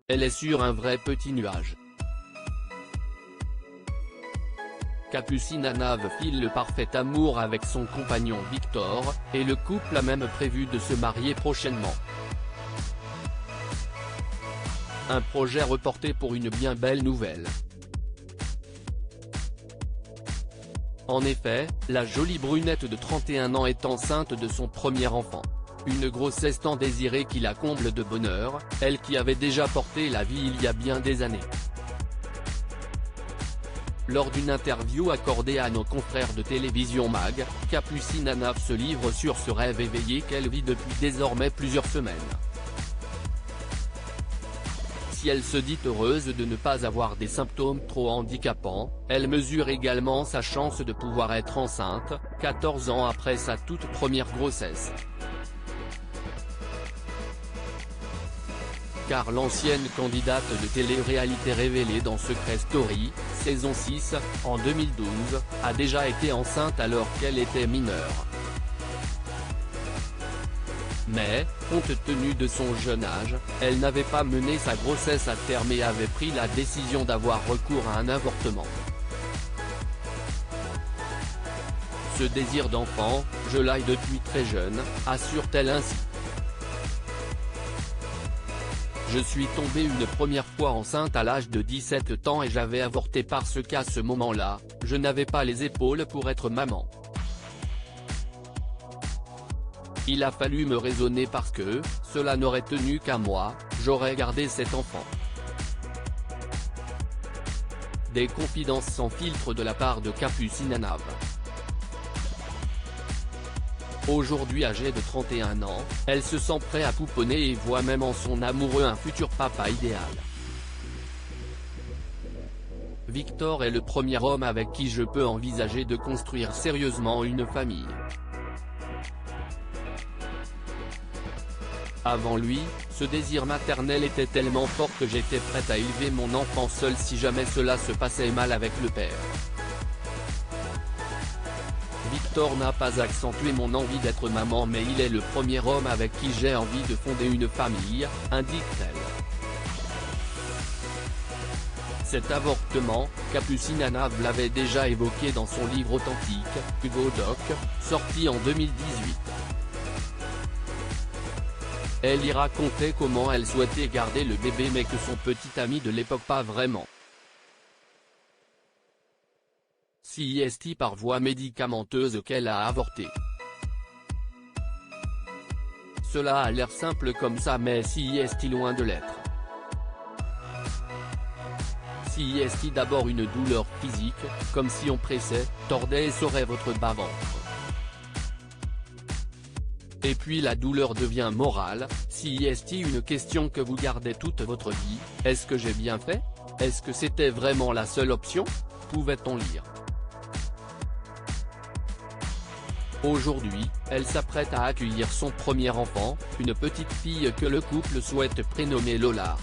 elle est sur un vrai petit nuage. Capucine Hanave file le parfait amour avec son compagnon Victor, et le couple a même prévu de se marier prochainement. Un projet reporté pour une bien belle nouvelle. En effet, la jolie brunette de 31 ans est enceinte de son premier enfant. Une grossesse tant désirée qui la comble de bonheur, elle qui avait déjà porté la vie il y a bien des années. Lors d'une interview accordée à nos confrères de télévision MAG, Capucine Hanave se livre sur ce rêve éveillé qu'elle vit depuis désormais plusieurs semaines. Si elle se dit heureuse de ne pas avoir des symptômes trop handicapants, elle mesure également sa chance de pouvoir être enceinte, 14 ans après sa toute première grossesse. Car l'ancienne candidate de télé-réalité révélée dans Secret Story, saison 6, en 2012, a déjà été enceinte alors qu'elle était mineure. Mais, compte tenu de son jeune âge, elle n'avait pas mené sa grossesse à terme et avait pris la décision d'avoir recours à un avortement. Ce désir d'enfant, je l'ai depuis très jeune, assure-t-elle ainsi. Je suis tombée une première fois enceinte à l'âge de 17 ans et j'avais avorté parce qu'à ce moment-là, je n'avais pas les épaules pour être maman. Il a fallu me raisonner parce que, cela n'aurait tenu qu'à moi, j'aurais gardé cet enfant. Des confidences sans filtre de la part de Capucine Hanave. Aujourd'hui âgée de 31 ans, elle se sent prête à pouponner et voit même en son amoureux un futur papa idéal. Victor est le premier homme avec qui je peux envisager de construire sérieusement une famille. Avant lui, ce désir maternel était tellement fort que j'étais prête à élever mon enfant seul si jamais cela se passait mal avec le père. Victor n'a pas accentué mon envie d'être maman mais il est le premier homme avec qui j'ai envie de fonder une famille, indique-t-elle. Cet avortement, Capucine Hanave l'avait déjà évoqué dans son livre authentique, Hugo Doc, sorti en 2018. Elle y racontait comment elle souhaitait garder le bébé mais que son petit ami de l'époque pas vraiment. CIST par voie médicamenteuse qu'elle a avorté. Cela a l'air simple comme ça mais CIST loin de l'être. CIST d'abord une douleur physique, comme si on pressait, tordait et serrait votre bas-ventre. Et puis la douleur devient morale, CIST une question que vous gardez toute votre vie, est-ce que j'ai bien fait? Est-ce que c'était vraiment la seule option? Pouvait-on lire. Aujourd'hui, elle s'apprête à accueillir son premier enfant, une petite fille que le couple souhaite prénommer Lola.